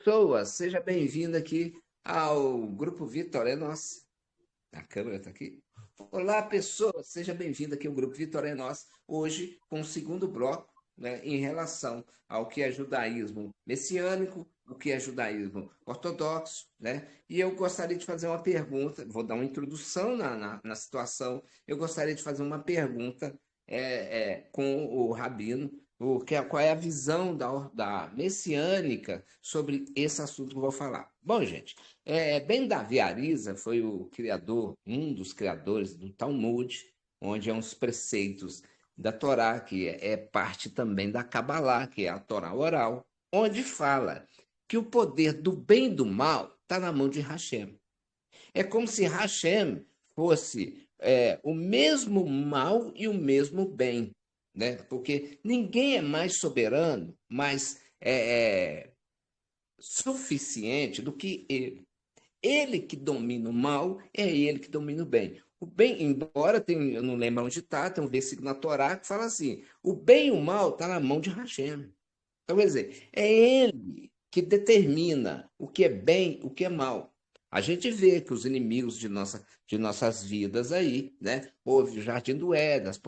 pessoas, seja bem-vindo aqui ao Grupo Vitória é Nossa. A câmera está aqui. Olá, pessoas, seja bem-vindo aqui ao Grupo Vitória é Nossa. Hoje, com o segundo bloco, né, em relação ao que é judaísmo messiânico, o que é judaísmo ortodoxo, né? E eu gostaria de fazer uma pergunta, vou dar uma introdução na situação, eu gostaria de fazer uma pergunta com o Rabino, qual é a visão da messiânica sobre esse assunto que eu vou falar. Bom, gente, Ben Davi Arisa foi o criador, um dos criadores do Talmud, onde é uns preceitos da Torá, que é parte também da Cabalá, que é a Torá oral, onde fala que o poder do bem e do mal está na mão de Hashem. É como se Hashem fosse o mesmo mal e o mesmo bem, né? Porque ninguém é mais soberano, mais suficiente do que ele. Ele que domina o mal, é ele que domina o bem. O bem, embora tem, eu não lembro onde está, tem um versículo na Torá que fala assim: o bem e o mal está na mão de Hashem. Então, quer dizer, é ele que determina o que é bem, o que é mal. A gente vê que os inimigos de nossas vidas aí, né? Houve o Jardim do Éden, as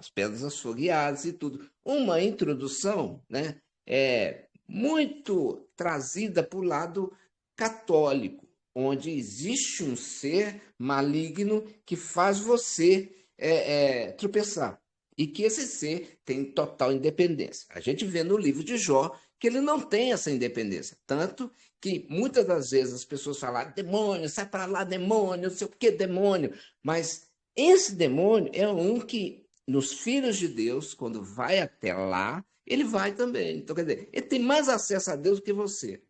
pedras açougueadas e tudo. Uma introdução, né? Muito trazida para o lado católico, onde existe um ser maligno que faz você tropeçar e que esse ser tem total independência. A gente vê no livro de Jó que ele não tem essa independência, tanto que muitas das vezes as pessoas falam: demônio, sai para lá, demônio, não sei o que, demônio. Mas esse demônio é um que, nos filhos de Deus, quando vai até lá, ele vai também. Então, quer dizer, ele tem mais acesso a Deus do que você.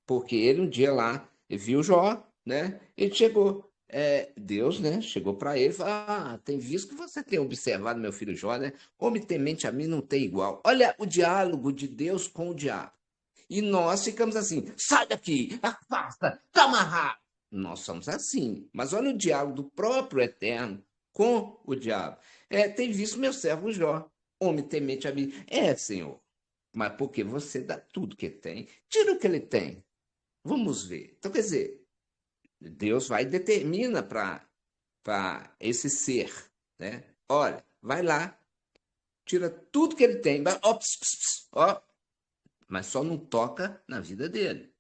Porque ele um dia lá viu Jó, né? Ele chegou, Deus, né? Chegou para ele e falou: tem visto que você tem observado meu filho Jó, né? Homem temente a mim não tem igual. Olha o diálogo de Deus com o diabo. E nós ficamos assim: sai daqui, afasta, tá amarrado. Nós somos assim. Mas olha o diálogo do próprio Eterno com o diabo. Tem visto meu servo Jó, homem temente a mim. Senhor, mas porque você dá tudo que tem, tira o que ele tem. Vamos ver. Então, quer dizer, Deus vai e determina para esse ser, né? Olha, vai lá, tira tudo que ele tem, ó, ó, mas só não toca na vida dele.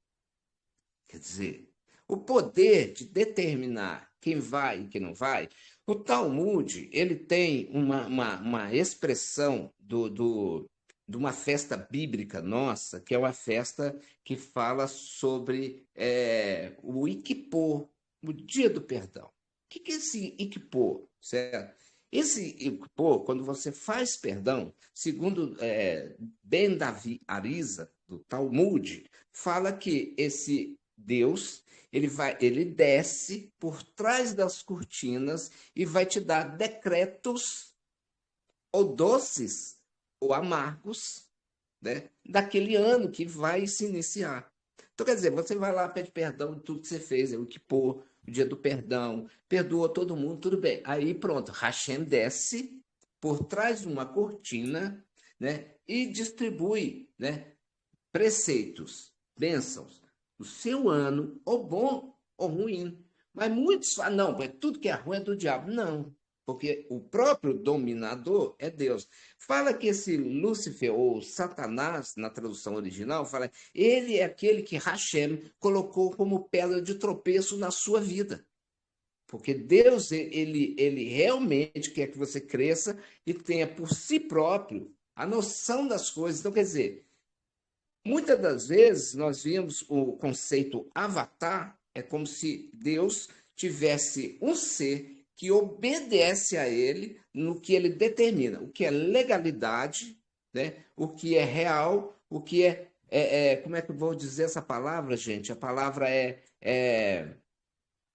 Quer dizer, o poder de determinar quem vai e quem não vai, o Talmud, ele tem uma expressão de uma festa bíblica nossa, que é uma festa que fala sobre o Iquippur, o Dia do Perdão. O que é esse Iquippur, certo? Esse Iquippur, quando você faz perdão, segundo Ben Davi Arisa, do Talmud, fala que esse Deus, ele desce por trás das cortinas e vai te dar decretos ou doces ou amargos, né, daquele ano que vai se iniciar. Então, quer dizer, você vai lá, pede perdão de tudo que você fez, o Kippur, o dia do perdão, perdoa todo mundo, tudo bem. Aí pronto, Hashem desce por trás de uma cortina, né, e distribui, né, preceitos, bênçãos, o seu ano, ou bom ou ruim. Mas muitos falam: não, tudo que é ruim é do diabo. Não, porque o próprio dominador é Deus. Fala que esse Lúcifer, ou Satanás, na tradução original, fala, ele é aquele que Hashem colocou como pedra de tropeço na sua vida. Porque Deus, ele realmente quer que você cresça e tenha por si próprio a noção das coisas. Então, quer dizer, muitas das vezes nós vimos o conceito avatar, é como se Deus tivesse um ser que obedece a ele no que ele determina, o que é legalidade, né? O que é real, o que como é que eu vou dizer essa palavra, gente? A palavra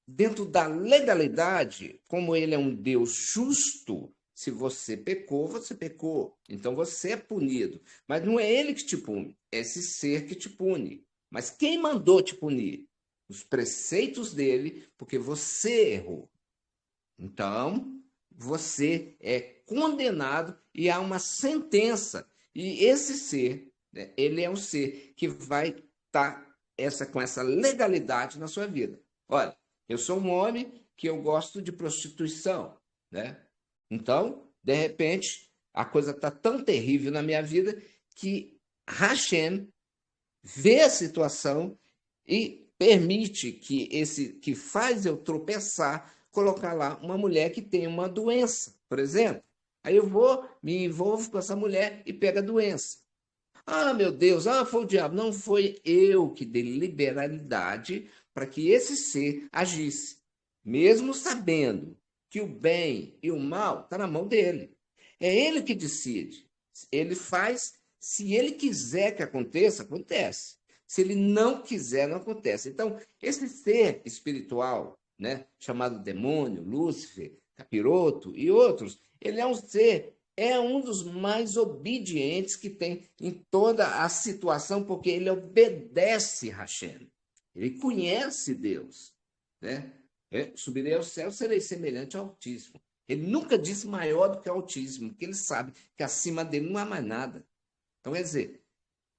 dentro da legalidade, como ele é um Deus justo, se você pecou, você pecou. Então você é punido. Mas não é ele que te pune, é esse ser que te pune. Mas quem mandou te punir? Os preceitos dele, porque você errou. Então, você é condenado e há uma sentença. E esse ser, né, ele é um ser que vai estar com essa legalidade na sua vida. Olha, eu sou um homem que eu gosto de prostituição, né? Então, de repente, a coisa está tão terrível na minha vida que Hashem vê a situação e permite que faz eu tropeçar, colocar lá uma mulher que tem uma doença, por exemplo. Aí eu vou, me envolvo com essa mulher e pego a doença. Ah, meu Deus, foi o diabo. Não, foi eu que dei liberalidade para que esse ser agisse, mesmo sabendo que o bem e o mal está na mão dele. É ele que decide. Ele faz, se ele quiser que aconteça, acontece. Se ele não quiser, não acontece. Então, esse ser espiritual, né, chamado demônio, Lúcifer, capiroto e outros, ele é um dos mais obedientes que tem em toda a situação, porque ele obedece Hashem. Ele conhece Deus, né? Subirei ao céu, serei semelhante ao Altíssimo. Ele nunca disse maior do que o Altíssimo, porque ele sabe que acima dele não há mais nada. Então, quer dizer,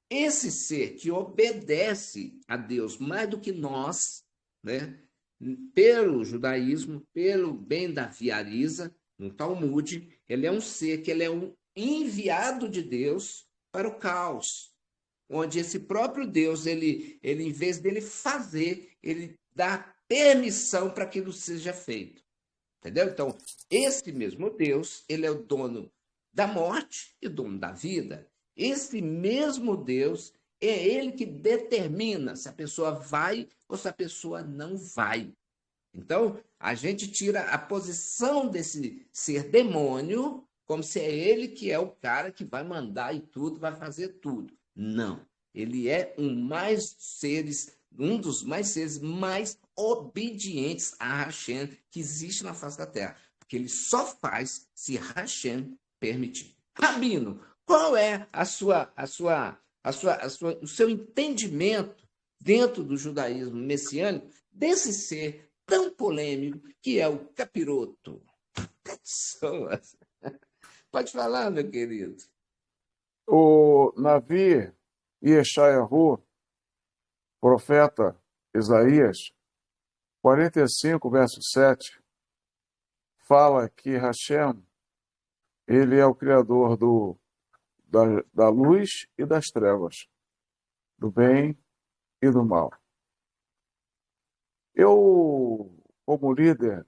esse ser que obedece a Deus mais do que nós, né? Pelo judaísmo, pelo bem da Viariza, no Talmud, ele é um ser que ele é um enviado de Deus para o caos, onde esse próprio Deus, ele em vez dele fazer, ele dá permissão para que aquilo seja feito. Entendeu? Então, esse mesmo Deus, ele é o dono da morte e o dono da vida. Esse mesmo Deus é ele que determina se a pessoa vai ou se a pessoa não vai. Então, a gente tira a posição desse ser demônio como se é ele que é o cara que vai mandar e tudo, vai fazer tudo. Não. Ele é um dos mais seres mais obedientes a Hashem que existe na face da terra. Porque ele só faz se Hashem permitir. Rabino, qual é o seu entendimento dentro do judaísmo messiânico desse ser tão polêmico que é o capiroto? Pessoas. Pode falar, meu querido. O Navi Yeshayahu, profeta Isaías, 45, verso 7, fala que Hashem, ele é o criador da luz e das trevas, do bem e do mal. Eu, como líder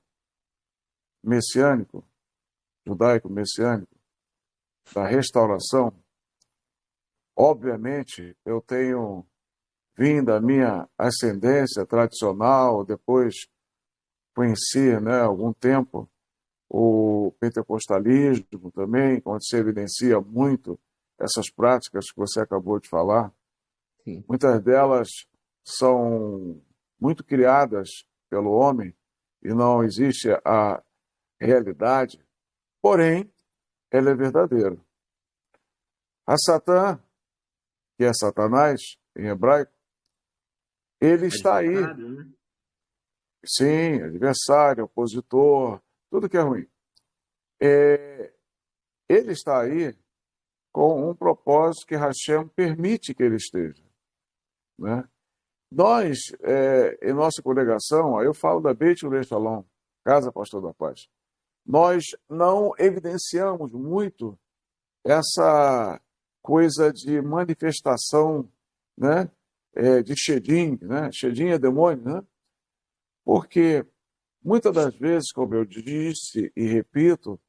messiânico, judaico-messiânico, da restauração, obviamente, eu tenho vindo da minha ascendência tradicional, depois conheci, algum tempo, o pentecostalismo também, onde se evidencia muito essas práticas que você acabou de falar. Sim. Muitas delas são muito criadas pelo homem e não existe a realidade, porém, ela é verdadeira. A Satã, que é Satanás, em hebraico, ele está aí. Né? Sim, adversário, opositor, tudo que é ruim. Ele está aí com um propósito que Hashem permite que ele esteja, né? Nós, em nossa congregação, aí eu falo da Beit Ulei Shalom, Casa Pastor da Paz, nós não evidenciamos muito essa coisa de manifestação, né, de Shedim, né? Shedim é demônio, né? Porque muitas das vezes, como eu disse e repito,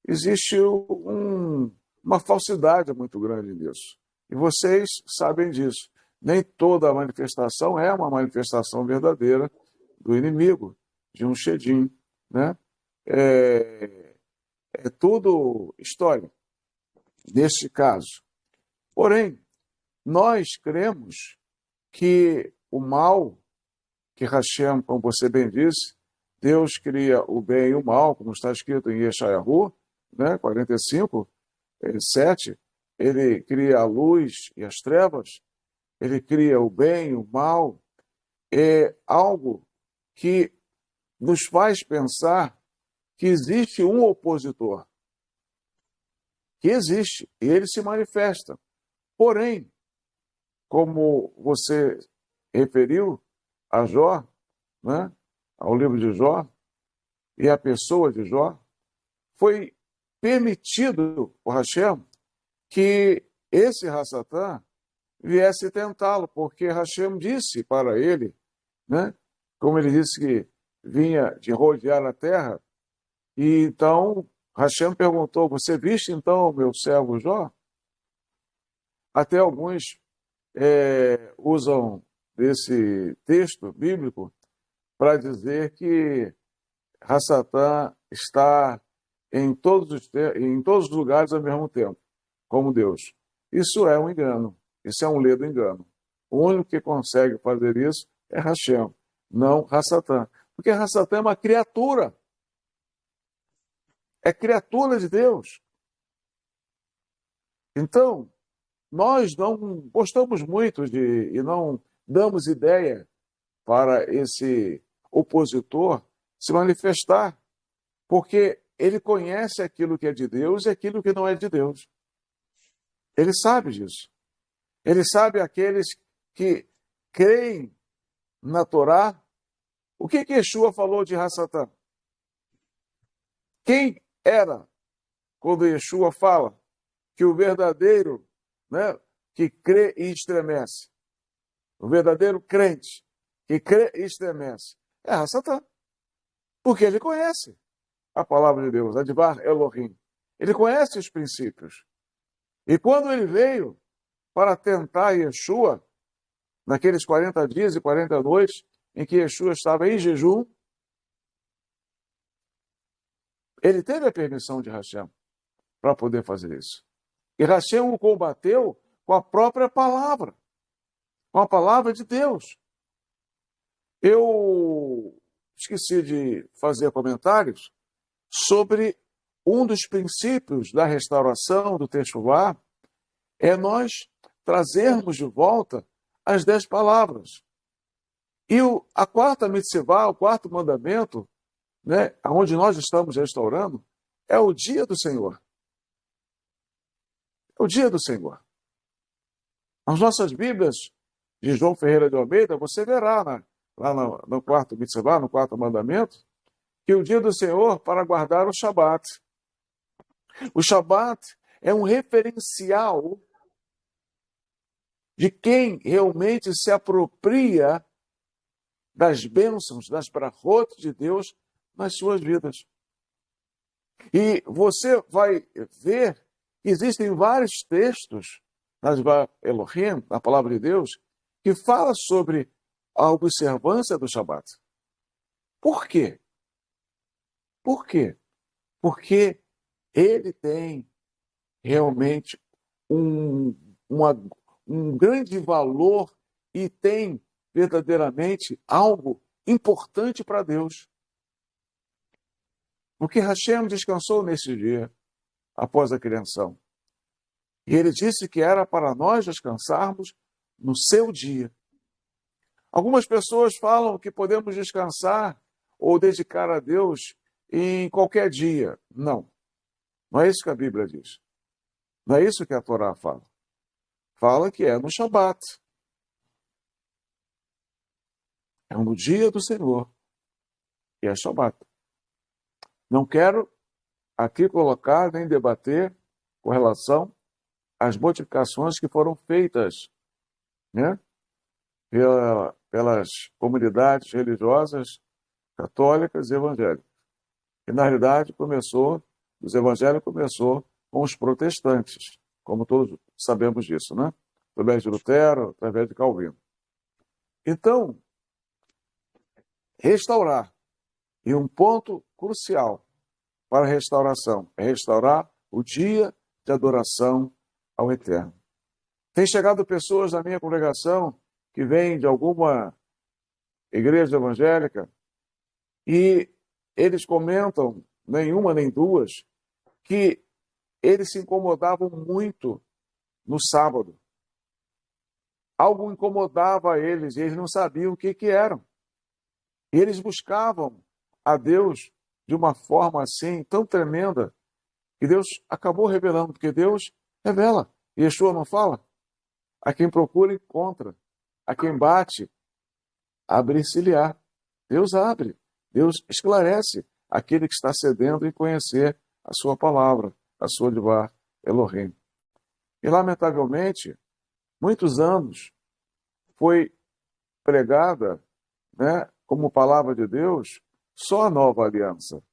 existe uma falsidade muito grande nisso. E vocês sabem disso. Nem toda manifestação é uma manifestação verdadeira do inimigo, de um Shedim, né? É tudo história, neste caso. Porém, nós cremos que o mal, que Hashem, como você bem disse, Deus cria o bem e o mal, como está escrito em Yeshayahu, né, 45, 7, ele cria a luz e as trevas, ele cria o bem e o mal, é algo que nos faz pensar que existe um opositor, que existe, e ele se manifesta. Porém, como você referiu a Jó, né, ao livro de Jó, e a pessoa de Jó, foi permitido por Hashem que esse Hassatã viesse tentá-lo, porque Hashem disse para ele, né, como ele disse que vinha de rodear a terra, e então Hashem perguntou, você viste então meu servo Jó? Até alguns usam desse texto bíblico para dizer que Hassatã está em todos os lugares ao mesmo tempo, como Deus. Isso é um engano, isso é um ledo engano. O único que consegue fazer isso é Hashem, não Hassatã. Porque Hassatã é uma criatura, é criatura de Deus. Então, nós não gostamos muito e não damos ideia para esse opositor se manifestar, porque ele conhece aquilo que é de Deus e aquilo que não é de Deus. Ele sabe disso. Ele sabe aqueles que creem na Torá. O que Yeshua falou de Hassatã? Quem era quando Yeshua fala que o verdadeiro, né, que crê e estremece, o verdadeiro crente que crê e estremece, é Hassatã. Porque ele conhece a palavra de Deus, Advar Elohim. Ele conhece os princípios. E quando ele veio para tentar Yeshua, naqueles 40 dias e 40 noites em que Yeshua estava em jejum, ele teve a permissão de Hashem para poder fazer isso. E Hashem o combateu com a própria palavra, com a palavra de Deus. Eu esqueci de fazer comentários sobre um dos princípios da restauração do Teshuvá, é nós trazermos de volta as 10 palavras. E a quarta mitzvah, o quarto mandamento, né, onde nós estamos restaurando, é o dia do Senhor. É o dia do Senhor. Nas nossas Bíblias de João Ferreira de Almeida, você verá lá no quarto mitzvah, no quarto mandamento, que o dia do Senhor para guardar o Shabat. O Shabat é um referencial de quem realmente se apropria das bênçãos, das brachot de Deus nas suas vidas. E você vai ver que existem vários textos nas Elohim, na palavra de Deus, que fala sobre a observância do Shabat. Por quê? Por quê? Porque ele tem realmente um grande valor e tem verdadeiramente algo importante para Deus. Porque Hashem descansou nesse dia, após a criação. E ele disse que era para nós descansarmos no seu dia. Algumas pessoas falam que podemos descansar ou dedicar a Deus em qualquer dia. Não. Não é isso que a Bíblia diz. Não é isso que a Torá fala. Fala que é no Shabat. É no dia do Senhor. E é Shabat. Não quero aqui colocar nem debater com relação às modificações que foram feitas, né, pelas comunidades religiosas católicas e evangélicas. E, na realidade, os evangélicos começou com os protestantes, como todos sabemos disso, né? Através de Lutero, através de Calvino. Então, restaurar. E um ponto crucial para a restauração é restaurar o dia de adoração ao Eterno. Tem chegado pessoas na minha congregação que vêm de alguma igreja evangélica e eles comentam, nenhuma nem duas, que eles se incomodavam muito no sábado. Algo incomodava eles e eles não sabiam o que eram. E eles buscavam a Deus de uma forma assim, tão tremenda, que Deus acabou revelando, porque Deus revela. Yeshua não fala? A quem procura, encontra. A quem bate, abrir-se-lhe-á. Deus abre, Deus esclarece aquele que está sedento em conhecer a sua palavra, a sua Divar Elohim. E, lamentavelmente, muitos anos foi pregada, né, como palavra de Deus só a nova aliança,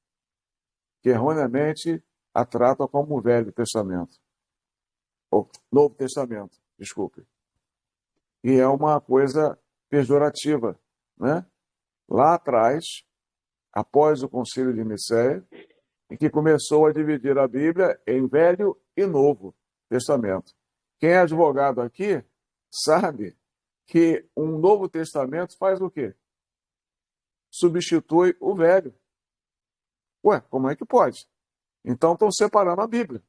que erroneamente a trata como o Velho Testamento, ou Novo Testamento, desculpe. E é uma coisa pejorativa, né? Lá atrás, após o Concílio de Nicéia, em que começou a dividir a Bíblia em Velho e Novo Testamento. Quem é advogado aqui sabe que um Novo Testamento faz o quê? Substitui o Velho. Ué, como é que pode? Então estão separando a Bíblia.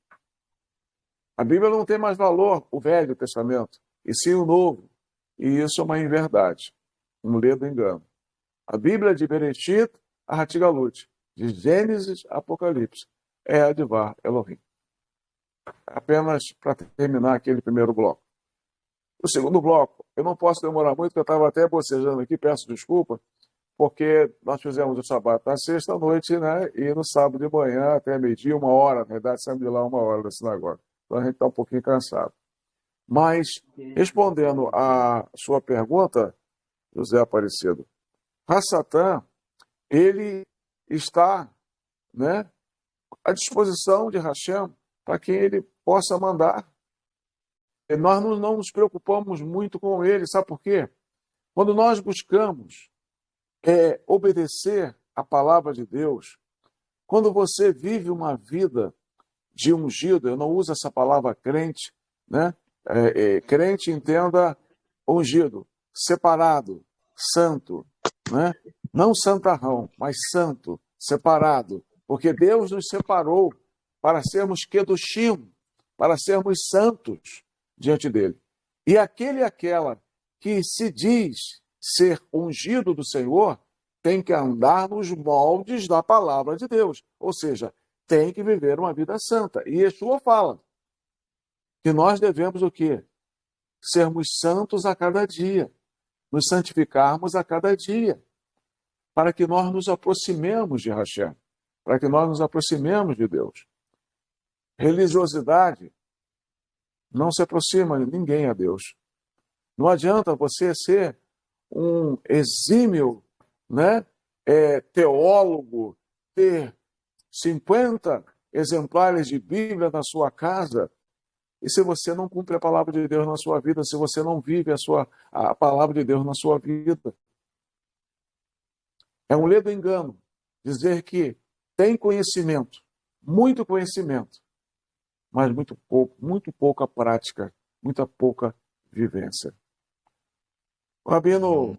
A Bíblia não tem mais valor, o Velho Testamento, e sim o Novo. E isso é uma inverdade, um ledo engano. A Bíblia de Bereshit a Hatigalut, de Gênesis a Apocalipse, é a Divar Elohim. Apenas para terminar aquele primeiro bloco. O segundo bloco, eu não posso demorar muito, porque eu estava até bocejando aqui, peço desculpa, porque nós fizemos o Shabat na sexta-noite, né? E no sábado de manhã, até meio-dia, 1 hora, na verdade, saímos de lá 1 hora da sinagoga. Então a gente está um pouquinho cansado. Mas, respondendo à sua pergunta, José Aparecido, Hassatan, ele está, né, à disposição de Hashem para quem ele possa mandar. E nós não nos preocupamos muito com ele, sabe por quê? Quando nós buscamos obedecer a palavra de Deus, quando você vive uma vida de ungido, eu não uso essa palavra crente, né? Crente, entenda ungido, separado, santo, né? Não santarrão, mas santo, separado, porque Deus nos separou para sermos kedushim, para sermos santos diante dele. E aquele e aquela que se diz ser ungido do Senhor tem que andar nos moldes da palavra de Deus, ou seja, tem que viver uma vida santa. E Yeshua fala que nós devemos o quê? Sermos santos a cada dia, nos santificarmos a cada dia, para que nós nos aproximemos de Hashem, para que nós nos aproximemos de Deus. Religiosidade não se aproxima ninguém a Deus. Não adianta você ser um exímio, né, teólogo, ter 50 exemplares de Bíblia na sua casa, e se você não cumpre a palavra de Deus na sua vida, se você não vive a palavra de Deus na sua vida. É um ledo engano dizer que tem conhecimento, muito conhecimento, mas muito pouca prática, muita pouca vivência. O rabino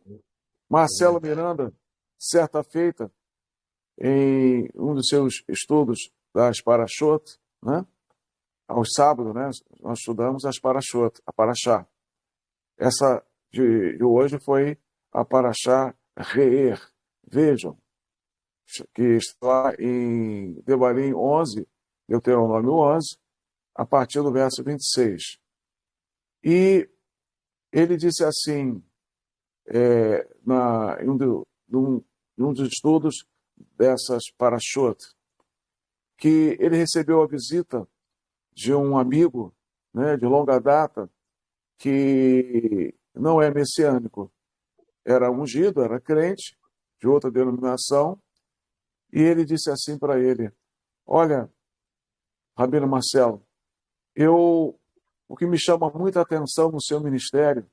Marcelo Miranda, certa feita, em um dos seus estudos das Parashot, né? Aos sábados, né? Nós estudamos as Parashot, a Parashá. Essa de hoje foi a Parashá Re'er. Vejam, que está em Devarim 11, Deuteronômio 11, a partir do verso 26. E ele disse assim, em um dos estudos dessas Parashot, que ele recebeu a visita de um amigo, né, de longa data, que não é messiânico, era ungido, era crente, de outra denominação, e ele disse assim para ele, olha, Rabino Marcelo, o que me chama muita atenção no seu ministério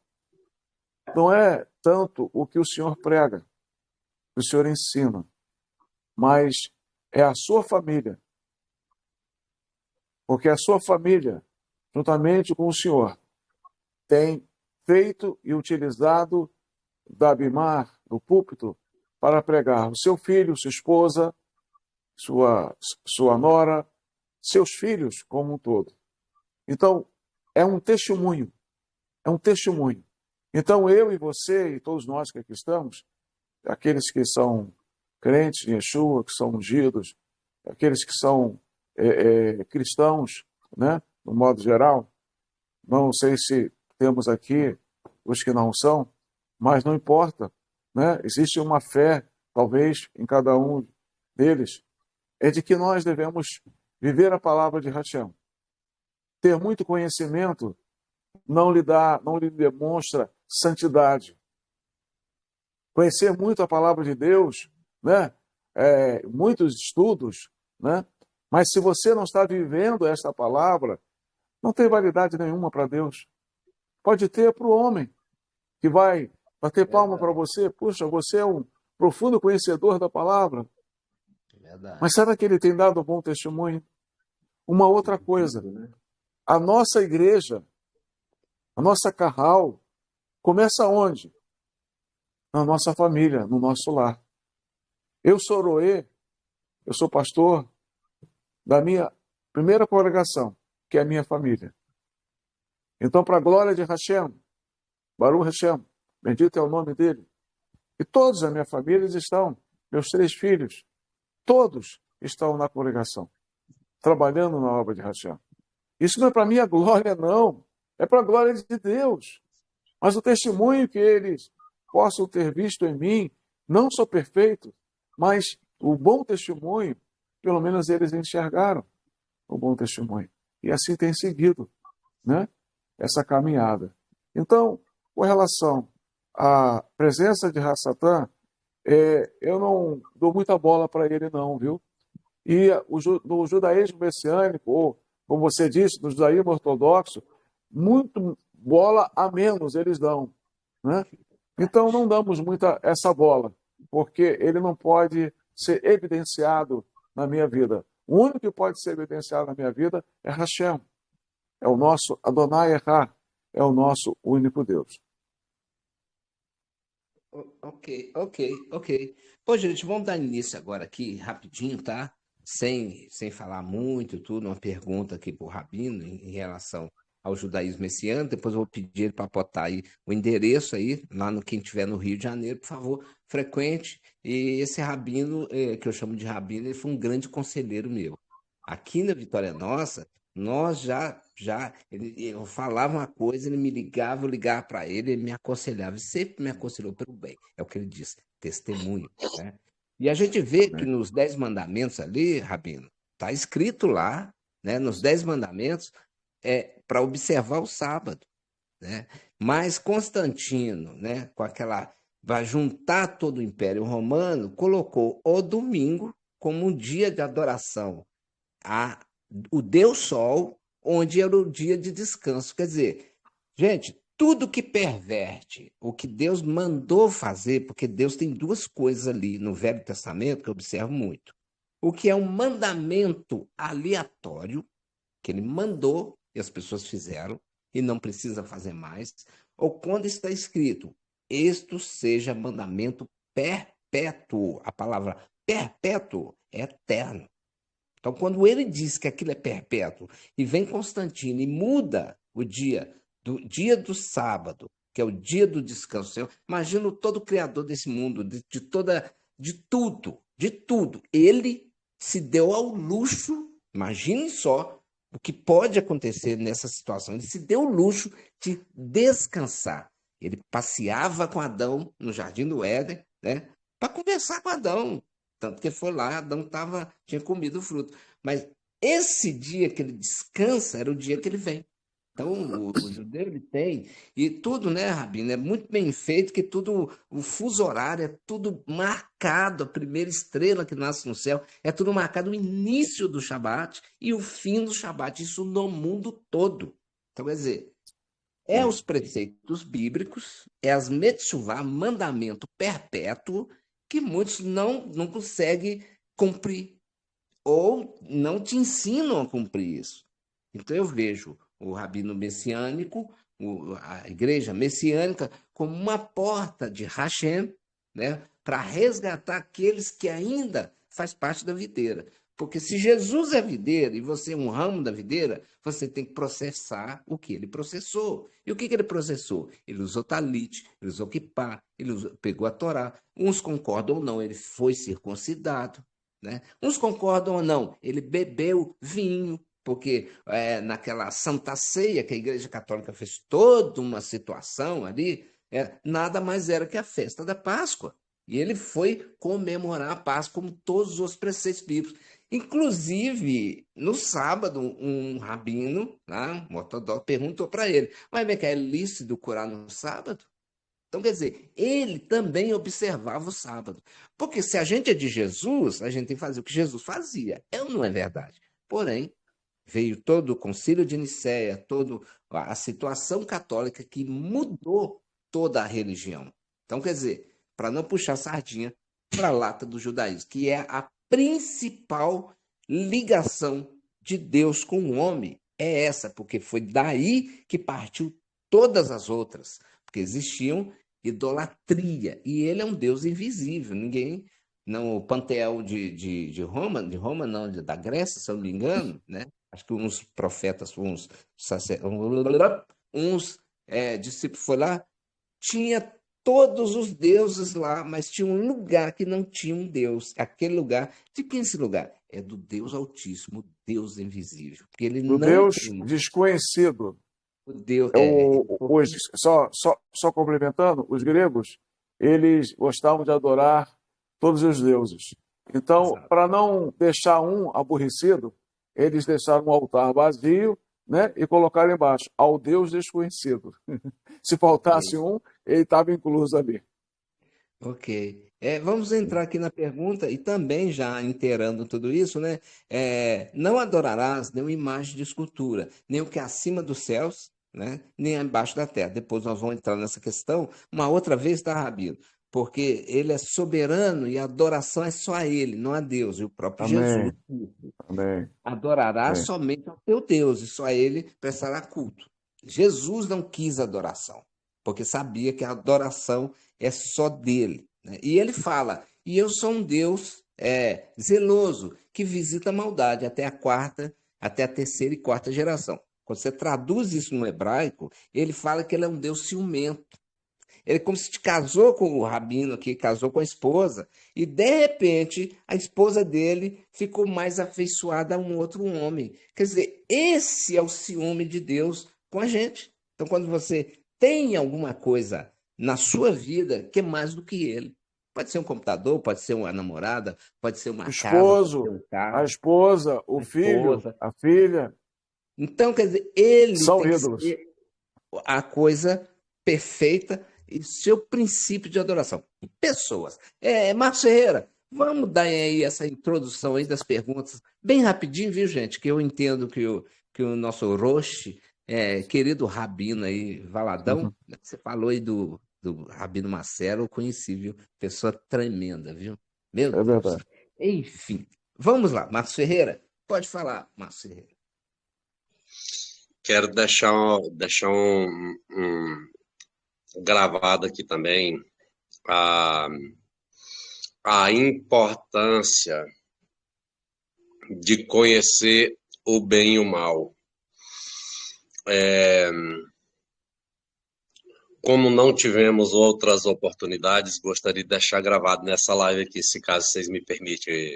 não é tanto o que o senhor prega, o que o senhor ensina, mas é a sua família. Porque a sua família, juntamente com o senhor, tem feito e utilizado da Bimar, do púlpito, para pregar o seu filho, sua esposa, sua nora, seus filhos como um todo. Então, é um testemunho. É um testemunho. Então, eu e você e todos nós que aqui estamos, aqueles que são crentes em Yeshua, que são ungidos, aqueles que são cristãos, né, no modo geral, não sei se temos aqui os que não são, mas não importa. né? Existe uma fé, talvez, em cada um deles, é de que nós devemos viver a palavra de Hashem. Ter muito conhecimento não lhe demonstra santidade. Conhecer muito a palavra de Deus, né? Muitos estudos, né? Mas se você não está vivendo esta palavra, não tem validade nenhuma para Deus. Pode ter para o homem, que vai bater palma para Verdade, você. Puxa, você é um profundo conhecedor da palavra. Mas verdade. será que ele tem dado um bom testemunho? Uma outra coisa, Duvido, né? a nossa igreja, a nossa carral, começa onde? Na nossa família, no nosso lar. Eu sou Roê, eu sou pastor da minha primeira congregação, que é a minha família. Então, para a glória de Hashem, Baruch Hashem, bendito é o nome dele, e todos a minha família estão, meus 3 filhos, todos estão na congregação, trabalhando na obra de Hashem. Isso não é para minha glória, não. É para a glória de Deus. Mas o testemunho que eles possam ter visto em mim, não sou perfeito, mas o bom testemunho, pelo menos eles enxergaram o bom testemunho. E assim tem seguido, né, essa caminhada. Então, com relação à presença de Rassatã, eu não dou muita bola para ele, não, viu? E no judaísmo messiânico, ou, como você disse, no judaísmo ortodoxo, muito bola a menos eles dão, né? Então não damos muita essa bola, porque ele não pode ser evidenciado na minha vida. O único que pode ser evidenciado na minha vida é Hashem, é o nosso Adonai Erra, é o nosso único Deus. Ok, ok, ok. Pô, gente, vamos dar início agora aqui, rapidinho, tá? Sem falar muito, tudo, uma pergunta aqui para o Rabino em relação ao judaísmo messiânico. Depois eu vou pedir ele para botar aí o endereço aí, lá no quem estiver no Rio de Janeiro, por favor, frequente. E esse Rabino, que eu chamo de Rabino, ele foi um grande conselheiro meu. Aqui na Vitória Nossa, nós eu falava uma coisa, ele me ligava, eu ligava para ele, ele me aconselhava, e sempre me aconselhou pelo bem, é o que ele diz, testemunho, né? E a gente vê que Né? nos 10 mandamentos ali, Rabino, está escrito lá, né, nos 10 mandamentos, para observar o sábado, né? Mas Constantino, né, com aquela, vai juntar todo o Império Romano, colocou o domingo como um dia de adoração a, o Deus Sol, onde era o dia de descanso. Quer dizer, gente, tudo que perverte o que Deus mandou fazer, porque Deus tem duas coisas ali no Velho Testamento que eu observo muito. O que é um mandamento aleatório, que ele mandou e as pessoas fizeram, e não precisa fazer mais, ou quando está escrito, isto seja mandamento perpétuo. A palavra perpétuo é eterno. Então, quando ele diz que aquilo é perpétuo e vem Constantino e muda o dia do sábado, que é o dia do descanso, eu imagino todo o criador desse mundo, de tudo. Ele se deu ao luxo, imagine só o que pode acontecer nessa situação. Ele se deu o luxo de descansar. Ele passeava com Adão no Jardim do Éden, né, para conversar com Adão. Tanto que foi lá, Adão tinha comido o fruto. Mas esse dia que ele descansa era o dia que ele vem. Então, o judeu ele tem, e tudo, né, Rabino, é muito bem feito, que tudo, o fuso horário é tudo marcado, a primeira estrela que nasce no céu, é tudo marcado o início do Shabat e o fim do Shabat, isso no mundo todo. Então, quer dizer, é os preceitos bíblicos, é as Metsuvá, mandamento perpétuo, que muitos não conseguem cumprir ou não te ensinam a cumprir isso. Então eu vejo o rabino messiânico, a igreja messiânica, como uma porta de Hashem, né, para resgatar aqueles que ainda faz parte da videira. Porque se Jesus é videira e você é um ramo da videira, você tem que processar o que ele processou. E o que ele processou? Ele usou talite, ele usou kippá, pegou a Torá. Uns concordam ou não, ele foi circuncidado, né? Uns concordam ou não, ele bebeu vinho, porque naquela Santa Ceia que a Igreja Católica fez toda uma situação ali, nada mais era que a festa da Páscoa. E ele foi comemorar a Páscoa como todos os outros preceitos bíblicos. Inclusive, no sábado, um rabino, lá, um ortodoxo, perguntou para ele: mas bem que é lícito curar no sábado? Então, quer dizer, ele também observava o sábado. Porque se a gente é de Jesus, a gente tem que fazer o que Jesus fazia. É ou não é verdade? Porém, veio todo o concílio de Nicéia, toda a situação católica que mudou toda a religião. Então, quer dizer, para não puxar sardinha para a lata do judaísmo, que é a principal ligação de Deus com o homem, é essa, porque foi daí que partiu todas as outras, porque existiam idolatria, e ele é um Deus invisível, ninguém, não, o panteão de Roma não, da Grécia, se eu não me engano, né? Acho que uns profetas, uns discípulos foram lá, tinha todos os deuses lá, mas tinha um lugar que não tinha um Deus. Aquele lugar, de quem é esse lugar? É do Deus Altíssimo, Deus invisível, porque ele Do não Deus tem desconhecido. o Deus, Os, só complementando, os gregos, eles gostavam de adorar todos os deuses. Então, exato. para não deixar um aborrecido, eles deixaram um altar vazio, né, e colocaram embaixo, ao Deus desconhecido. Se faltasse um, ele estava incluso ali. Ok. Vamos entrar aqui na pergunta e também já inteirando tudo isso, né? Não adorarás nenhuma imagem de escultura, nem o que é acima dos céus, né? Nem abaixo da terra. Depois nós vamos entrar nessa questão uma outra vez, tá, Rabino? Porque ele é soberano e a adoração é só a ele, não a Deus. E o próprio Jesus Amém, amém, adorará amém. somente ao teu Deus e só a ele prestará culto. Jesus não quis adoração, porque sabia que a adoração é só dele, né? E ele fala: e eu sou um Deus zeloso, que visita a maldade até a terceira e quarta geração. Quando você traduz isso no hebraico, ele fala que ele é um Deus ciumento. Ele como se casou com o rabino aqui, casou com a esposa, e de repente a esposa dele ficou mais afeiçoada a um outro homem. Quer dizer, esse é o ciúme de Deus com a gente. Então, quando você tem alguma coisa na sua vida que é mais do que ele, pode ser um computador, pode ser uma namorada, pode ser O uma casa, pode ser esposo, um a carro, esposa, o a filho, esposa. a filha, Então, quer dizer, ele são tem que ídolos. ser a coisa perfeita e seu princípio de adoração. Pessoas. Márcio Ferreira, vamos dar aí essa introdução aí das perguntas, bem rapidinho, viu, gente? Que eu entendo que o nosso Roche, querido Rabino aí, Valadão, né, você falou aí do Rabino Marcelo, eu conheci, viu? Pessoa tremenda, viu? Meu É Deus. verdade. Enfim, vamos lá, Márcio Ferreira, pode falar, Márcio Ferreira. Quero deixar gravado aqui também a, a importância de conhecer o bem e o mal. Como não tivemos outras oportunidades, gostaria de deixar gravado nessa live aqui, se caso vocês me permitem,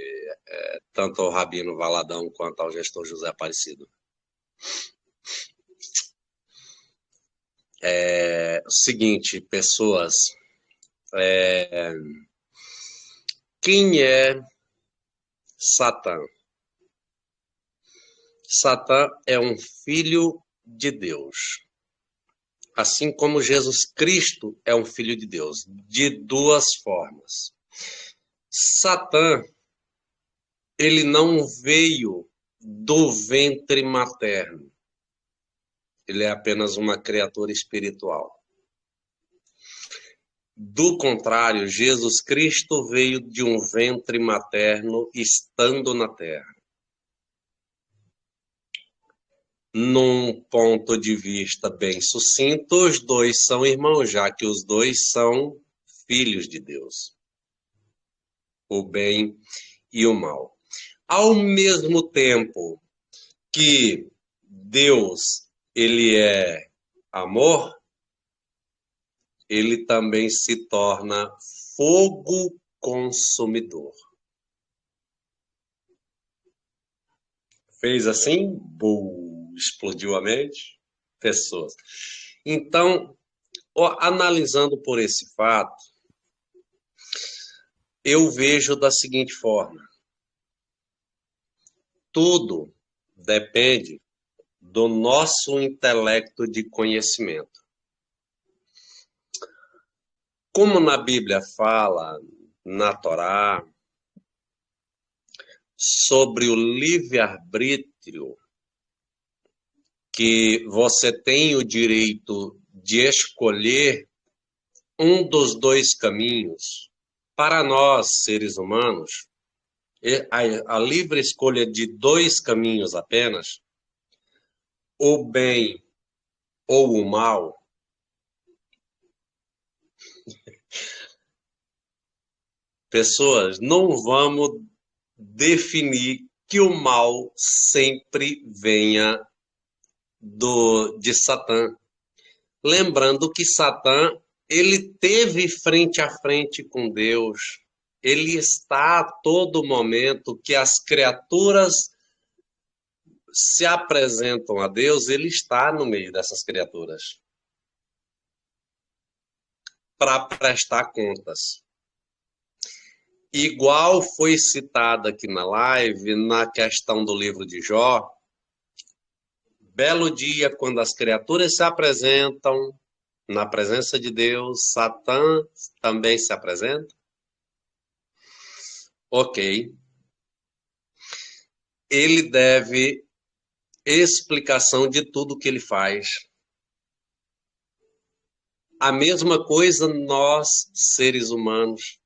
tanto ao Rabino Valadão quanto ao gestor José Aparecido. O seguinte, pessoas, quem é Satã? Satã é um filho de Deus, assim como Jesus Cristo é um filho de Deus, de duas formas. Satã, ele não veio do ventre materno, ele é apenas uma criatura espiritual. Do contrário, Jesus Cristo veio de um ventre materno estando na terra. Num ponto de vista bem sucinto, os dois são irmãos, já que os dois são filhos de Deus, o bem e o mal. Ao mesmo tempo que Deus, ele é amor, ele também se torna fogo consumidor. Fez assim? Explodiu a mente? Pessoas. Então, Analisando por esse fato, eu vejo da seguinte forma: tudo depende do nosso intelecto de conhecimento. Como na Bíblia fala, na Torá, sobre o livre-arbítrio, que você tem o direito de escolher um dos dois caminhos. Para nós, seres humanos, a livre escolha de dois caminhos apenas, o bem ou o mal, pessoas, não vamos definir que o mal sempre venha de Satã. Lembrando que Satã, ele teve frente a frente com Deus. Ele está a todo momento que as criaturas se apresentam a Deus, ele está no meio dessas criaturas para prestar contas. Igual foi citado aqui na live, na questão do livro de Jó, belo dia, quando as criaturas se apresentam na presença de Deus, Satã também se apresenta? Ok. Ele deve explicação de tudo que ele faz. A mesma coisa nós, seres humanos.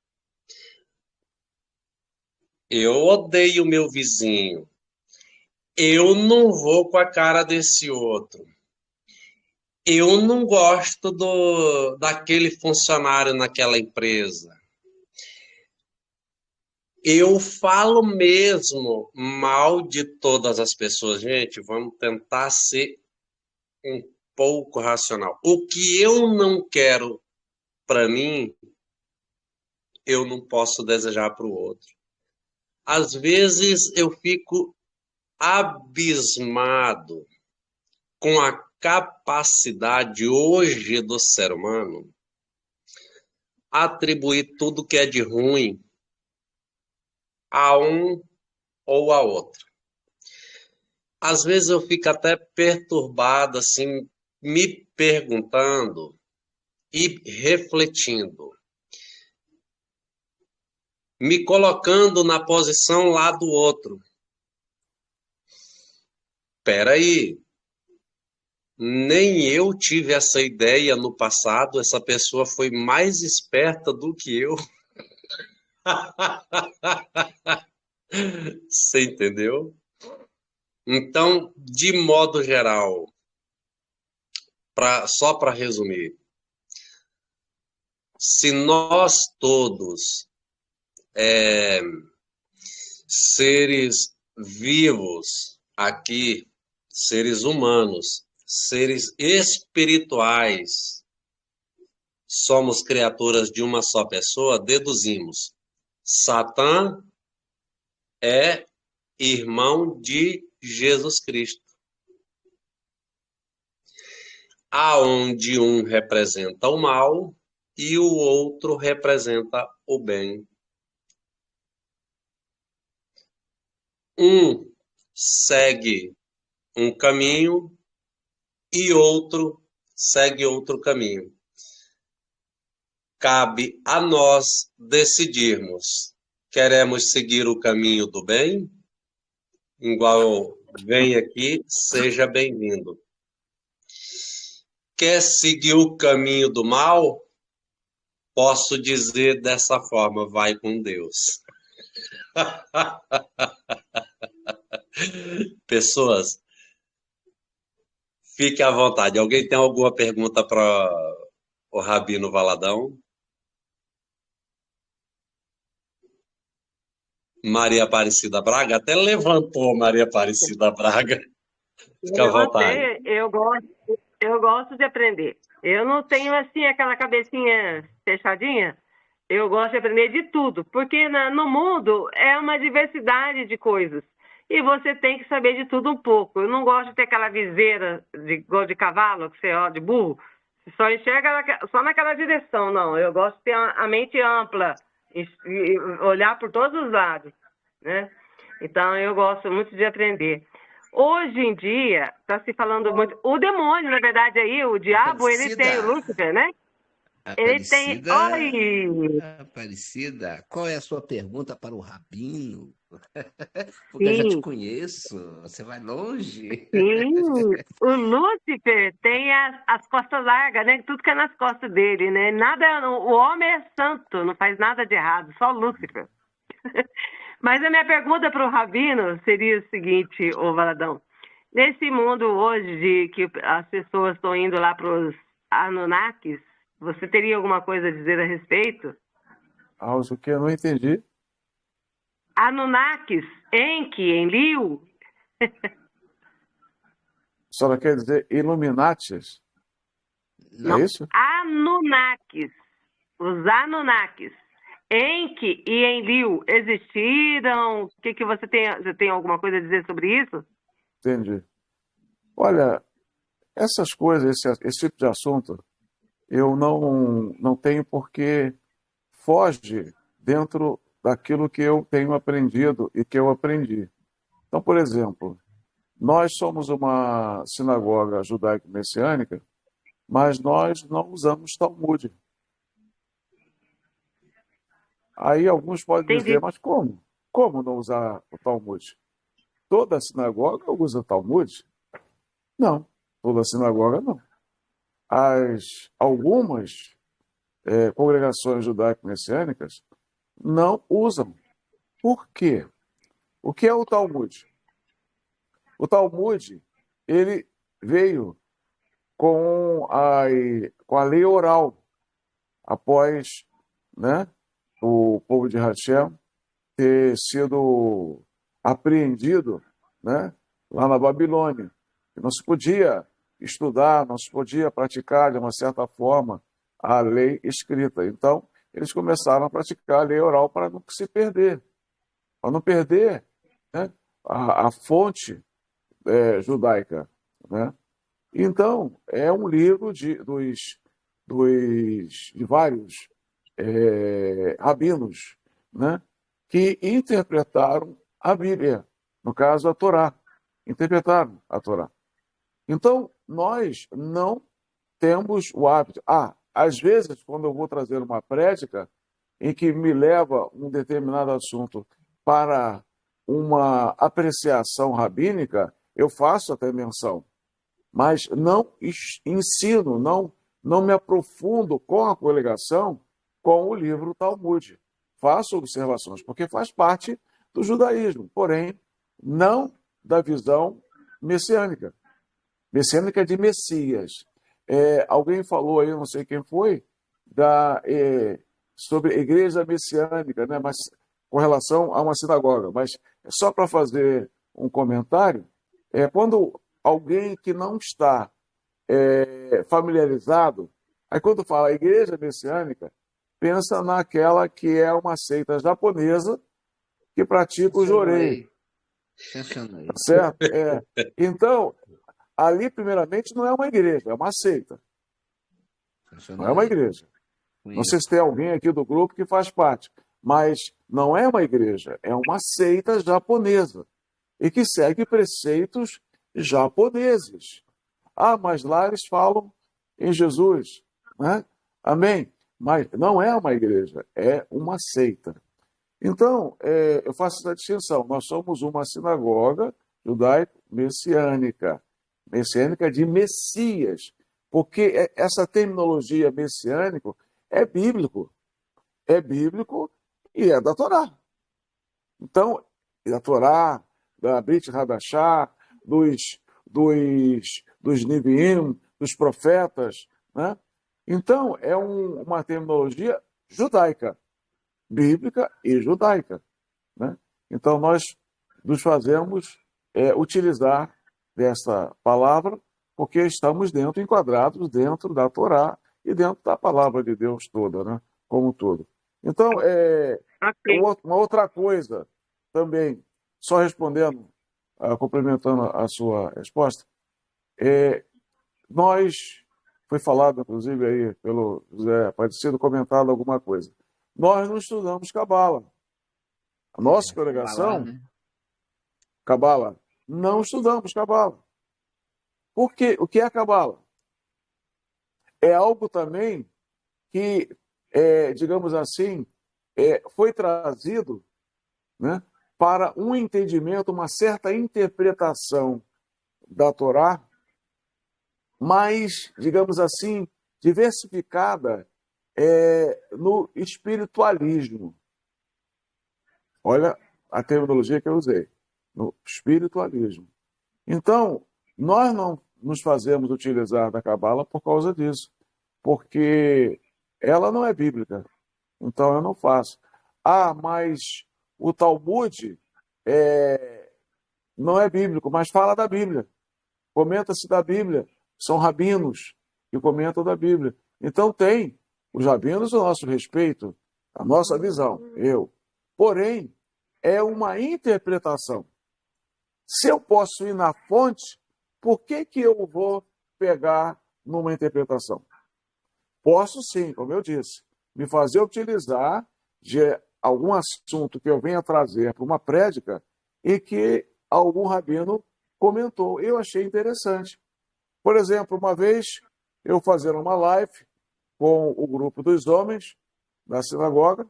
Eu odeio meu vizinho. Eu não vou com a cara desse outro. Eu não gosto daquele funcionário naquela empresa. Eu falo mesmo mal de todas as pessoas. Gente, vamos tentar ser um pouco racional. O que eu não quero para mim, eu não posso desejar para o outro. Às vezes eu fico abismado com a capacidade hoje do ser humano atribuir tudo que é de ruim a um ou a outro. Às vezes eu fico até perturbado, assim, me perguntando e refletindo, me colocando na posição lá do outro. Espera aí, nem eu tive essa ideia no passado, essa pessoa foi mais esperta do que eu. Você entendeu? Então, de modo geral, só para resumir, se nós todos, seres vivos aqui, seres humanos, seres espirituais, somos criaturas de uma só pessoa, deduzimos. Satã é irmão de Jesus Cristo. Aonde um representa o mal e o outro representa o bem. Um segue um caminho e outro segue outro caminho. Cabe a nós decidirmos: queremos seguir o caminho do bem? Igual vem aqui, seja bem-vindo. Quer seguir o caminho do mal? Posso dizer dessa forma: vai com Deus. Pessoas, fique à vontade. Alguém tem alguma pergunta para o Rabino Valadão? Maria Aparecida Braga? Até levantou Maria Aparecida Braga. Fica à vontade. Eu gosto de aprender. Eu não tenho, assim, aquela cabecinha fechadinha. Eu gosto de aprender de tudo, porque no mundo é uma diversidade de coisas. E você tem que saber de tudo um pouco. Eu não gosto de ter aquela viseira igual de cavalo, que você ó, de burro. Você só enxerga só naquela direção, não. Eu gosto de ter a mente ampla, e olhar por todos os lados, né? Então, eu gosto muito de aprender. Hoje em dia, está se falando muito... O demônio, na verdade, aí, o diabo, ele tem o Aparecida, Lúcifer, né? Ele tem... Aparecida, Oi! Aparecida, qual é a sua pergunta para o Rabino? Porque eu já te Sim, conheço, você vai longe. sim. O Lúcifer tem as costas largas, né? Tudo que é nas costas dele, né? Nada, o homem é santo, não faz nada de errado, só Lúcifer. Mas a minha pergunta para o Rabino seria o seguinte, ô Valadão. Nesse mundo hoje de que as pessoas estão indo lá para os Anunnakis, você teria alguma coisa a dizer a respeito? O que eu não entendi. Anunnakis, Enki, Enlil? A senhora quer dizer Illuminatis? É Não, isso? Anunnakis. Os Anunnakis. Enki e Enlil existiram? O que você tem alguma coisa a dizer sobre isso? Entendi. Olha, essas coisas, esse tipo de assunto, eu não tenho porque foge dentro daquilo que eu tenho aprendido e que eu aprendi. Então, por exemplo, nós somos uma sinagoga judaico-messiânica, mas nós não usamos Talmud. Aí alguns podem dizer, Entendi. mas como? Como não usar o Talmud? Toda sinagoga usa Talmud? Não, toda sinagoga não. Algumas congregações judaico-messiânicas não usam. Por quê? O que é o Talmud? O Talmud, ele veio com a lei oral, após, né, o povo de Hashem ter sido apreendido, né, lá na Babilônia. Não se podia estudar, não se podia praticar de uma certa forma a lei escrita. Então, eles começaram a praticar a lei oral para não se perder, para não perder, né, a fonte judaica, né? Então, é um livro de vários rabinos, né, que interpretaram a Bíblia, no caso, a Torá. Interpretaram a Torá. Então, nós não temos o hábito. Às vezes, quando eu vou trazer uma prédica em que me leva um determinado assunto para uma apreciação rabínica, eu faço até menção, mas não ensino, não me aprofundo com a coligação com o livro Talmud. Faço observações, porque faz parte do judaísmo, porém, não da visão messiânica. Messiânica de Messias. Alguém falou aí, não sei quem foi, sobre igreja messiânica, né? Mas com relação a uma sinagoga. Mas só para fazer um comentário, quando alguém que não está familiarizado, aí quando fala igreja messiânica, pensa naquela que é uma seita japonesa que pratica o jorei, Sensacional. certo? Então, ali, primeiramente, não é uma igreja, é uma seita. Não é uma igreja. Não sei se tem alguém aqui do grupo que faz parte, mas não é uma igreja, é uma seita japonesa e que segue preceitos japoneses. Mas lá eles falam em Jesus, né? Amém. Mas não é uma igreja, é uma seita. Então, eu faço essa distinção. Nós somos uma sinagoga judaico-messiânica, messiânica de Messias, porque essa terminologia messiânico é bíblico e é da Torá. Então, da Torá, da Brit Hadashah, dos Neviim, dos profetas, né? Então, é uma terminologia judaica, bíblica e judaica, né? Então, nós nos fazemos utilizar dessa palavra porque estamos enquadrados dentro da Torá e dentro da palavra de Deus toda, né? Como um todo. Então, Ok. uma outra coisa também, só respondendo, complementando a sua resposta, nós foi falado, inclusive, aí pelo José Aparecido, comentado alguma coisa. Nós não estudamos Cabala. A nossa congregação, né? Cabala, não estudamos Cabala. Por quê? O que é Cabala? É algo também que, digamos assim, foi trazido, né, para um entendimento, uma certa interpretação da Torá, mais, digamos assim, diversificada no espiritualismo. Olha a terminologia que eu usei, no espiritualismo. Então, nós não nos fazemos utilizar da Cabala por causa disso, porque ela não é bíblica. Então, eu não faço. Ah, mas o Talmud não é bíblico, mas fala da Bíblia. Comenta-se da Bíblia. São rabinos que comentam da Bíblia. Então, tem os rabinos o nosso respeito, a nossa visão, eu. Porém, é uma interpretação. Se eu posso ir na fonte, por que eu vou pegar numa interpretação? Posso sim, como eu disse, me fazer utilizar de algum assunto que eu venha trazer para uma prédica e que algum rabino comentou. Eu achei interessante. Por exemplo, uma vez eu fazendo uma live com o grupo dos homens da sinagoga,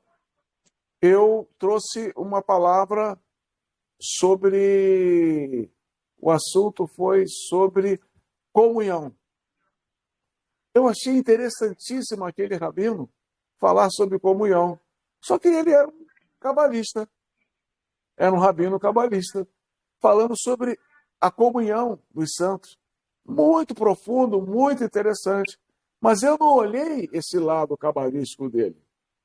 eu trouxe uma palavra sobre... O assunto foi sobre comunhão. Eu achei interessantíssimo aquele rabino falar sobre comunhão. Só que ele era um cabalista. Era um rabino cabalista, falando sobre a comunhão dos santos. Muito profundo, muito interessante. Mas eu não olhei esse lado cabalístico dele.